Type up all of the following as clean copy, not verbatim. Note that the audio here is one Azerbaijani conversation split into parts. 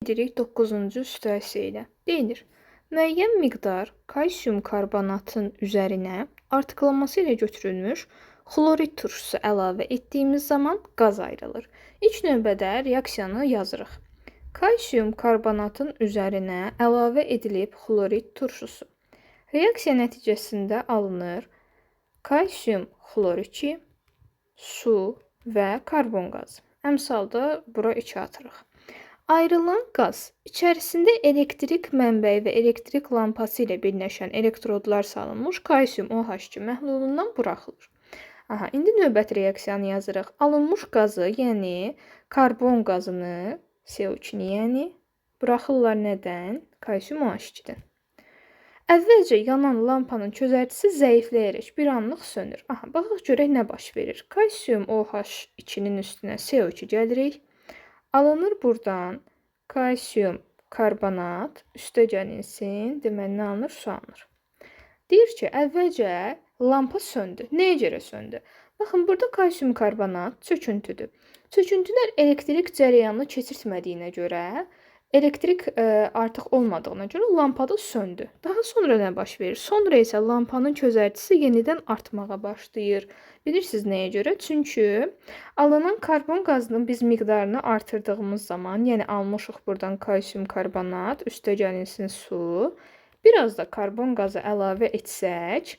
Edirik 9-cu üstəsi ilə. Deyilir, müəyyən miqdar kalsium karbonatın üzərinə artıqlaması ilə götürülmüş xlorid turşusu əlavə etdiyimiz zaman qaz ayrılır. İlk növbədə reaksiyanı yazırıq. Kalsium karbonatın üzərinə əlavə edilib xlorid turşusu. Reaksiya nəticəsində alınır kalsium xlor2, su və karbon qazı. Əmsalda bura 2 atırıq. Ayrılan qaz içərisində elektrik mənbəyi və elektrik lampası ilə birləşən elektrodlar salınmış kalsium OH2 məhlulundan buraxılır. İndi növbəti reaksiyanı yazırıq. Alınmış qazı, yəni karbon qazını, CO2-ni yəni buraxırlar nədən? Kalsium OH2-dən. Əvvəlcə yanan lampanın çözərtisi zəifləyərək bir anlıq sönür. Baxaq görək nə baş verir. Kalsium OH2-nin üstünə CO2 gəlirik. Alınır buradan kalsium karbonat, üstə gəlinsin, deməli nə alınır? Su alınır. Deyir ki, əvvəlcə lampa söndü. Nəyə görə söndü? Baxın, burada kalsium karbonat çöküntüdür. Çöküntülər elektrik cərəyanını keçirtmədiyinə görə, elektrik artıq olmadığına görə lampada söndü. Daha sonra nə baş verir? Sonra isə lampanın çözərtisi yenidən artmağa başlayır. Bilirsiniz nəyə görə? Çünki alınan karbon qazının biz miqdarını artırdığımız zaman, yəni almışıq buradan kalsium karbonat, üstə gəlinsin su, biraz da karbon qazı əlavə etsək,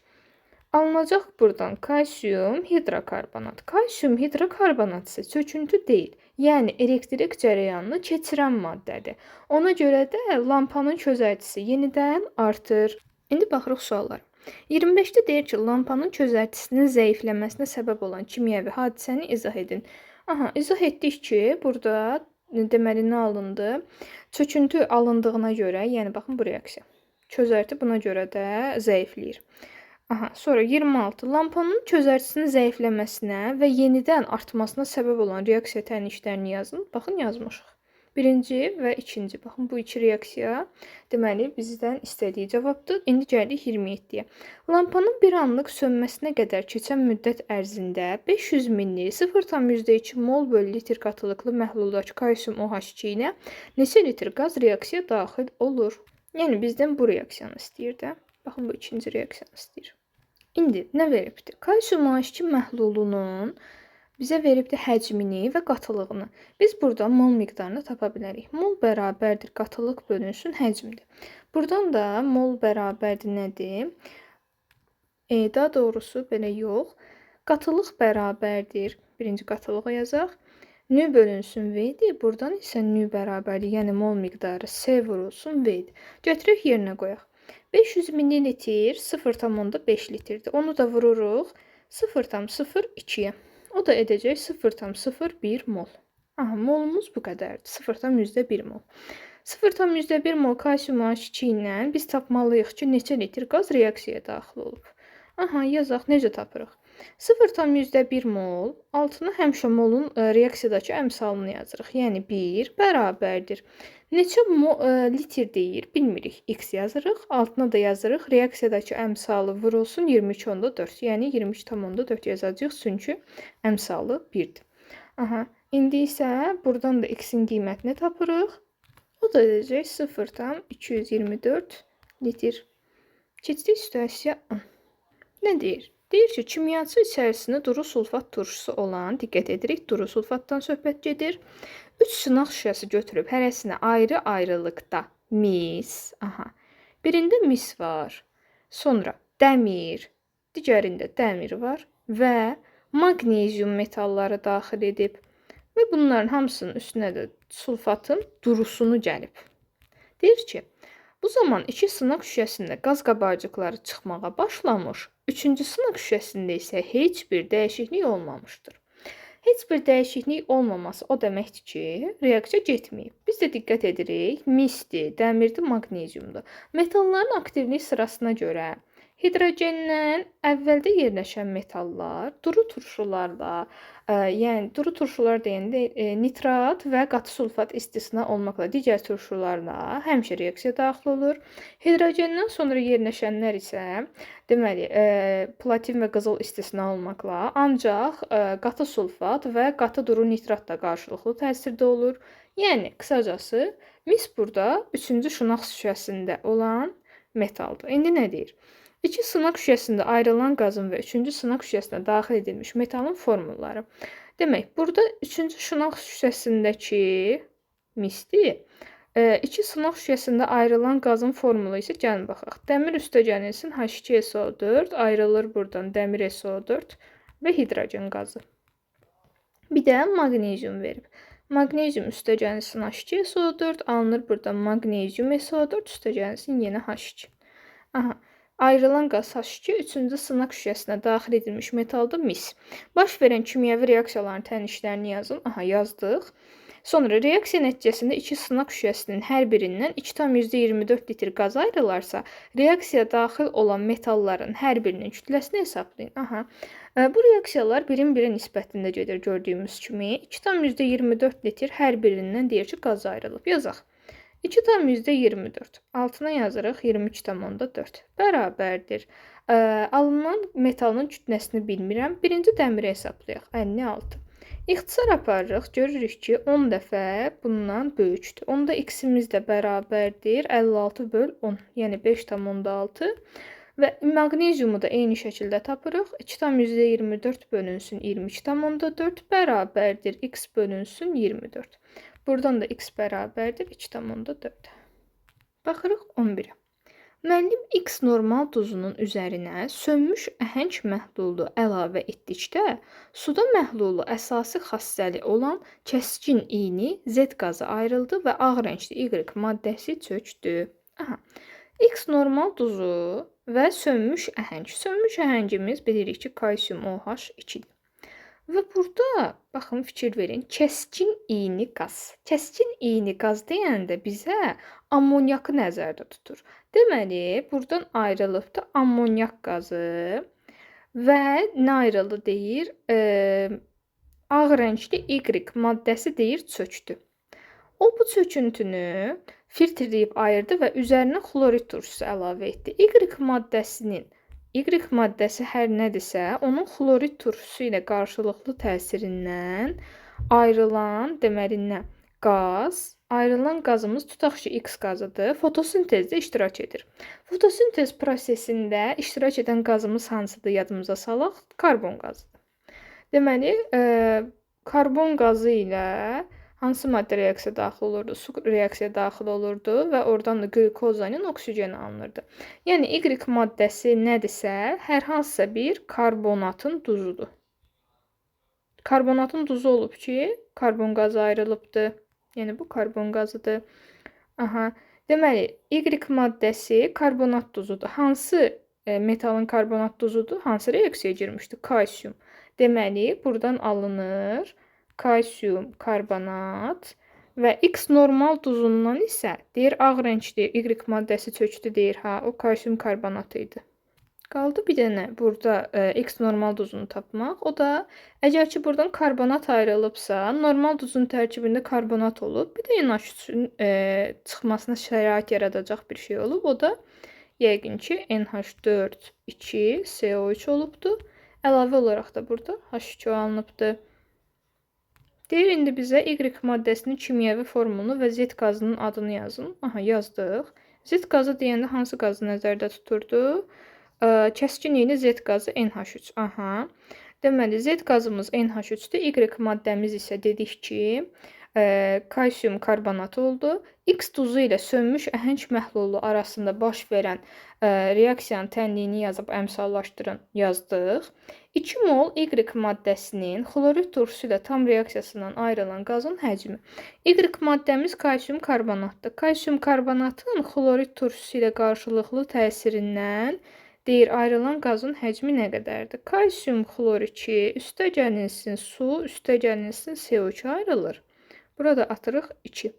alınacaq buradan kalsium hidrokarbonat. Kalsium hidrokarbonat isə çöküntü deyil. Yəni elektrik cərəyanını keçirən maddədir. Ona görə də lampanın çözərtisi yenidən artır. İndi baxırıq suallara. 25-də deyir ki, lampanın çözərtisinin zəifləməsinə səbəb olan kimyəvi hadisəni izah edin. İzah etdik ki, burada deməli nə alındı? Çöküntü alındığına görə, yəni baxın bu reaksiya. Çözərti buna görə də zəifləyir. Sonra 26. Lampanın çözərtisinin zəifləməsinə və yenidən artmasına səbəb olan reaksiya tənişlərini yazın. Baxın, yazmışıq. Birinci və ikinci. Baxın, bu iki reaksiya deməli bizdən istədiyi cavabdır. İndi gəldik 27-yə. Lampanın bir anlıq sönməsinə qədər keçən müddət ərzində 500 milli 0,2 mol bölü litr qatılıqlı məhluldakı kalsium OH2 ilə neçə litr qaz reaksiya daxil olur? Yəni bizdən bu reaksiyanı istəyir də. Baxın, bu ikinci reaksiyanı istəyir. İndi nə veribdir? Kalsium OH2 məhlulunun bizə veribdir həcmini və qatılığını. Biz burada mol miqdarını tapa bilərik. Mol bərabərdir qatılıq bölünsün həcmdir. Buradan da mol bərabərdir nədir? Daha doğrusu belə yox. Qatılıq bərabərdir. Birinci qatılığı yazaq. Nü bölünsün V-dir. Buradan isə nü bərabərdir. Yəni mol miqdarı C vurulsun V-dir. Götürək yerinə qoyaq. 500 ml 0,5 litrdir. Onu da vururuq 0,02-yə. O da edəcək 0,01 mol. Molumuz bu qədərdir. 0,1 mol. 0,1 mol kalsium OH2 ilə biz tapmalıyıq ki, neçə litr qaz reaksiyaya daxil olub. Yazaq, necə tapırıq? 0,1 mol, altına həmişə molun reaksiyadakı əmsalını yazırıq. Yəni 1 bərabərdir. Neçə litr deyir, bilmirik. X yazırıq, altına da yazırıq. Reaksiyadakı əmsalı vurulsun 23,4. Yəni 23,4 yazacağıq, çünki əmsalı 1-dir. İndi isə buradan da X-in qiymətini tapırıq. O da edəcək 0,224 litr. Keçdik üstəşiyə A. Nə deyir? Deyir ki, kimyaçı içərisində duru sulfat turşusu olan, diqqət edirik, duru sulfatdan söhbət gedir. 3 sınaq şüşəsi götürüb hərəsinə ayrı-ayrılıqda mis, birində mis var, sonra dəmir, digərində dəmir var və maqnezium metalları daxil edib və bunların hamısının üstünə də sulfatın durusunu gəlib. Deyir ki, bu zaman 2 sınaq şüşəsində qaz qabarcıqları çıxmağa başlamış, 3-cü sınaq şüşəsində isə heç bir dəyişiklik olmamışdır. Heç bir dəyişiklik olmaması o deməkdir ki, reaksiya getməyib. Biz də diqqət edirik, misdir, dəmirdir, maqneziumdur. Metalların aktivlik sırasına görə hidrogendən əvvəldə yerləşən metallar duru turşularla, yəni duru turşular deyəndə nitrat və qatı sulfat istisna olmaqla digər turşularla həmişə reaksiya daxil olur. Hidrogendən sonra yerləşənlər isə deməli platin və qızıl istisna olmaqla ancaq qatı sulfat və qatı duru nitrat da qarşılıqlı təsirdə olur. Yəni, qısacası, mis burada 3-cü şınaq şüşəsində olan metaldır. İndi nə deyir? 2 sınaq şüşəsində ayrılan qazın və 3-cü sınaq şüşəsinə daxil edilmiş metalın formulları. Demək, burada 3-cü şınaq şüşəsindəki misdir. 2 sınaq şüşəsində ayrılan qazın formulu isə gəlin baxaq. Dəmir üstəgənilsin H2SO4 ayrılır buradan dəmir SO4 və hidrogen qazı. Bir də maqnezium verib. Maqnezium üstəgənilsin H2SO4 alınır buradan maqnezium SO4 üstəgənilsin yenə H2. Aha. Ayrılan qaz H2 3-cü sınaq şüşəsinə daxil edilmiş metalda mis. Baş verən kimyəvi reaksiyaların tənişlərini yazın. Aha, yazdıq. Sonra reaksiya nəticəsində 2 sınaq şüşəsinin hər birindən 2,24 litr qaz ayrılarsa, reaksiyaya daxil olan metalların hər birinin kütləsini hesablayın. Aha. Bu reaksiyalar birin-birə nisbətində gedir gördüyümüz kimi. 2,24 litr hər birindən deyir ki, qaz ayrılıb. Yazaq. 2,24. Altına yazırıq 22,4. Bərabərdir. Alınan metalın kütləsini bilmirəm. Birinci dəmiri hesablayaq. 56. İxtisar aparırıq. Görürük ki, 10 dəfə bundan böyükdür. Onda x-imiz də bərabərdir. 56/10. Yəni 5,6. Və maqneziumu da eyni şəkildə tapırıq. 2,24 bölünsün 22,4 bərabərdir. X bölünsün 24. Buradan da x bərabərdir 2,4. Baxırıq 11-ə. Müəllim X normal duzunun üzərinə sönmüş əhəng məhlulu əlavə etdikdə, suda məhlulu əsası xassəli olan kəskin iğni Z qazı ayrıldı və ağ rəngli Y maddəsi çökdü. Aha. X normal duzu və sönmüş əhəng. Sönmüş əhəngimiz bilirik ki, kalsium OH2-dir. Və burada, baxın, fikir verin, kəskin iğni qaz. Kəskin iğni qaz deyəndə bizə ammonyakı nəzərdə tutur. Deməli, buradan ayrılıb da ammonyak qazı və nə ayrıldı deyir? Ağ rəngli Y maddəsi deyir çökdü. O bu çöküntünü filtrləyib ayırdı və üzərinə xlorid turşusu əlavə etdi. Y maddəsi hər nədirsə, onun xlorid turşusu ilə qarşılıqlı təsirindən ayrılan, deməli nə? Qaz. Ayrılan qazımız tutaq ki, X qazıdır. Fotosintezdə iştirak edir. Fotosintez prosesində iştirak edən qazımız hansıdır? Yadımıza salaq. Karbon qazıdır. Deməli, karbon qazı ilə hansı maddə reaksiya daxil olurdu? Su reaksiya daxil olurdu və oradan da qlükozanın oksijeni alınırdı. Yəni, Y maddəsi nədirsə, hər hansısa bir karbonatın duzudur. Karbonatın duzu olub ki, karbon qazı ayrılıbdır. Yəni, bu karbon qazıdır. Aha. Deməli, Y maddəsi karbonat duzudur. Hansı metalın karbonat duzudur? Hansı reaksiyaya girmişdir? Kalsium. Deməli, buradan alınır kalsium karbonat və X normal duzundan isə deyir ağ rəngli Y maddəsi çökdü deyir, ha, o kalsium karbonatı idi. Qaldı bir dənə burada X normal duzunu tapmaq. O da əgər ki buradan karbonat ayrılıbsa, normal duzun tərkibində karbonat olub, bir də NH3-ün çıxmasına şərait yaradacaq bir şey olub. O da yəqin ki NH4 2 CO3 olubdu. Əlavə olaraq da burada H2 alınıbdı. Deyir, indi bizə Y maddəsinin kimyəvi formulunu və Z qazının adını yazın. Aha, yazdıq. Z qazı deyəndə hansı qazı nəzərdə tuturdu? Kəskin iğni Z qazı NH3. Aha. Deməli, Z qazımız NH3-dür. Y maddəmiz isə dedik ki, kalsium karbonatı oldu. X duzu ilə sönmüş əhəng məhlulu arasında baş verən reaksiyanın tənliyini yazıb əmsallaşdırın yazdıq. 2 mol Y maddəsinin xlorid turşusu ilə tam reaksiyasından ayrılan qazın həcmi. Y maddəmiz kalsium karbonatdır. Kalsium karbonatın xlorid turşusu ilə qarşılıqlı təsirindən deyir, ayrılan qazın həcmi nə qədərdir? Kalsium xlor2 üstəgənilsin su, üstəgənilsin CO2 ayrılır. Burada atırıq 2.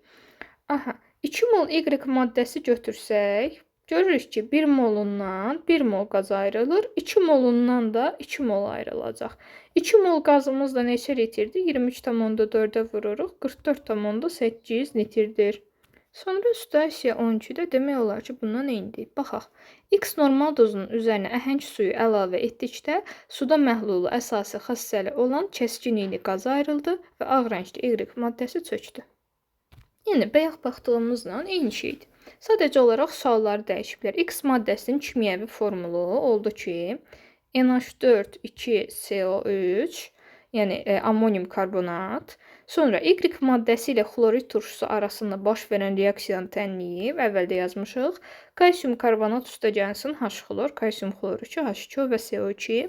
Aha, 2 mol Y maddəsi götürsək, görürük ki, 1 molundan 1 mol qaz ayrılır, 2 molundan da 2 mol ayrılacaq. 2 mol qazımız da neçə litrdir? 23,4-ə vururuq, 44,8 litrdir. Sonra situasiya 12-də demək olar ki, bundan indi. Baxaq, X normal dozunun üzərinə əhəng suyu əlavə etdikdə, suda məhlulu əsası xassəli olan kəskin iğni qaz ayrıldı və ağ rəngli Y maddəsi çökdü. Yəni bayaq baxdığımızla eyni şeydir. Sadəcə olaraq sualları dəyişiblər. X maddəsinin kimyəvi formulu oldu ki, NH4 2CO3, yəni ammonium karbonat. Sonra Y maddəsi ilə xlorid turşusu arasında baş verən reaksiyanı tənləyib, əvvəldə yazmışıq. Kalsium karbonat üstəgəlsin H-xlor, kalsium xlor 2, H2 və CO2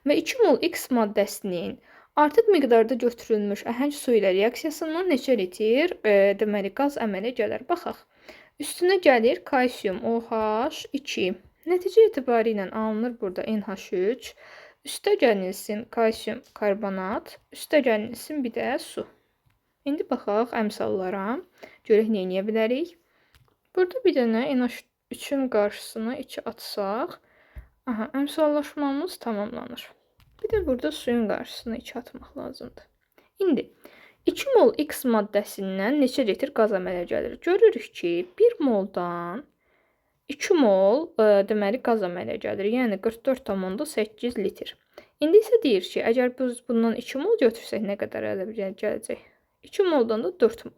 və 2 mol X maddəsinin artıq miqdarda götürülmüş əhəng su ilə reaksiyasından neçə litr deməli qaz əmələ gələr? Baxaq. Üstünə gəlir kalsium OH2. Nəticə etibarilə alınır burada NH3. Üstə gəlilsin kalsium karbonat, üstə gəlilsin bir də su. İndi baxaq əmsallara. Görək nə edə bilərik. Burada bir dənə NH3-ün qarşısına 2 atsaq, əmsallaşmamız tamamlanır. Bir də burada suyun qarşısına 2 atmaq lazımdır. İndi 2 mol X maddəsindən neçə litr qaz əmələ gəlir? Görürük ki, 1 moldan 2 mol deməli qaz əmələ gəlir. Yəni 44,8 litr. İndi isə deyir ki, əgər biz bundan 2 mol götürsək nə qədər əmələ gələcək? 2 moldan da 4 mol.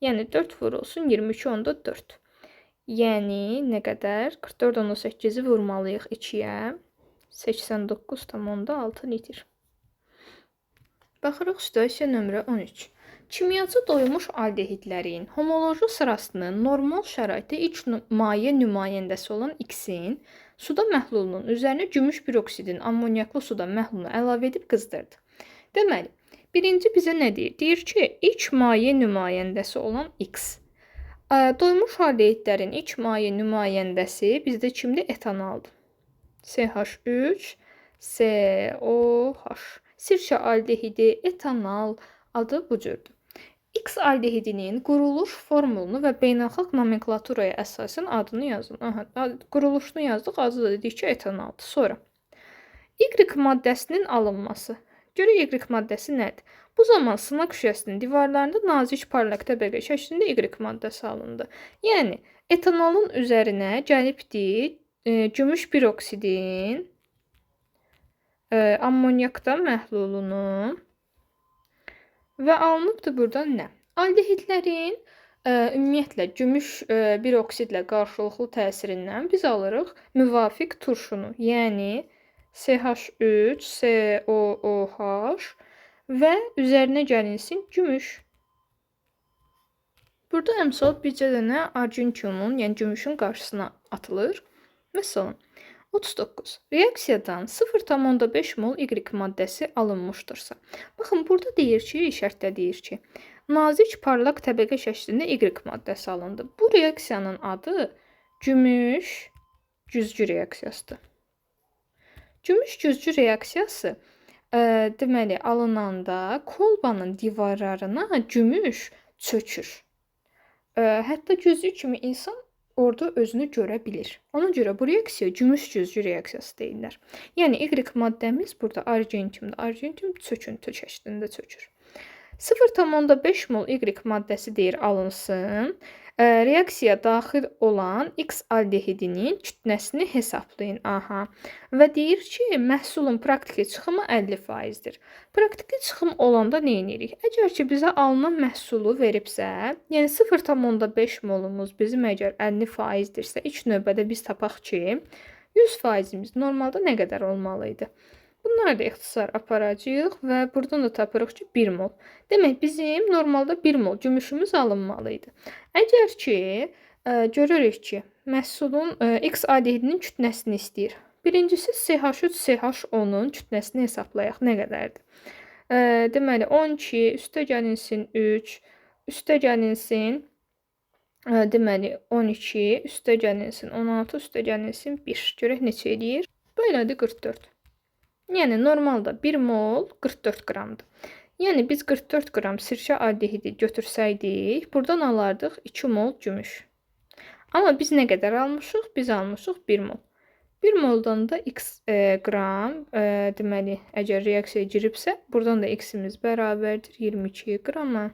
Yəni 4 vurulsun 22,4. Yəni nə qədər? 44,8-i vurmalıyıq 2-yə. 89,6 litr. Baxırıq situasiya nömrə 13. Kimyaçı doymuş aldehidlərin homoloji sırasının normal şəraitdə ilk maye nümayəndəsi olan X-in suda məhlulunun üzərinə gümüş piroksidin ammoniaklı suda məhlulunu əlavə edib qızdırdı. Deməli, birinci bizə nə deyir? Deyir ki, ilk maye nümayəndəsi olan X. Doymuş aldehidlərin ilk maye nümayəndəsi bizdə kimdir? Etanoldur. CH3, COH. Sirşə aldehidi, etanol adı bu cürdür. X aldehidinin quruluş formulunu və beynəlxalq nomenklaturaya əsasən adını yazın. Quruluşunu yazdıq, adı da dedik ki, etanoldur. Sonra Y maddəsinin alınması. Görə Y maddəsi nədir? Bu zaman sınaq şüşəsinin divarlarında nazik parlaq təbəqə şəklində Y maddəsi alındı. Yəni, etanolun üzərinə gəlibdir gümüş piroksidin ammoniakda məhlulunu və alınıbdır buradan nə? Aldehidlərin ümumiyyətlə gümüş piroksidlə qarşılıqlı təsirindən biz alırıq müvafiq turşunu, yəni CH3, COOH və üzərinə gəlinsin gümüş. Burada əmsal bircə dənə argentiumun, yəni gümüşün qarşısına atılır. Məsələn, 39. Reaksiyadan 0,5 mol Y maddəsi alınmışdırsa. Baxın, burada deyir ki, şərtdə deyir ki, nazik parlaq təbəqə şəklində Y maddəsi alındı. Bu reaksiyanın adı gümüş güzgü reaksiyasıdır. Gümüş güzgü reaksiyası deməli alınanda kolbanın divarlarına gümüş çökür. Hətta güzgü kimi insan orada özünü görə bilir. Ona görə bu reaksiya gümüş güzgü reaksiyası deyirlər. Yəni Y maddəmiz burada argentiumdur. Argentium çöküntü şəklində çökür. 0,5 mol Y maddəsi deyir alınsın. Reaksiyaya daxil olan X aldehidinin kütləsini hesablayın. Və deyir ki, məhsulun praktiki çıxımı 50%-dir. Praktiki çıxım olanda nə edirik? Əgər ki, bizə alınan məhsulu veribsə, yəni 0,5 molumuz bizim əgər 50%-dirsə, ilk növbədə biz tapaq ki, 100%-imiz normalda nə qədər olmalı idi? Bunlar da ixtisar aparacağıq və buradan da tapırıq ki, 1 mol. Demək, bizim normalda 1 mol gümüşümüz alınmalı idi. Əgər ki, görürük ki, məhsulun X aldehidinin kütləsini istəyir. Birincisi CH3CH10-un kütləsini hesablayaq. Nə qədərdir? Deməli, 12 üstə gəlinsin 3, üstə gəlinsin deməli 12, üstə gəlinsin 16, üstə gəlinsin 1. Görək neçə eləyir? Belədir 44. Yəni normalda 1 mol 44 qramdır. Yəni biz 44 qram sirşə aldehidi götürsəydik, buradan alardıq 2 mol gümüş. Amma biz nə qədər almışıq? Biz almışıq 1 mol. 1 moldan da x qram, deməli, əgər reaksiyaya giribsə, buradan da x-imiz bərabərdir 22 qrama.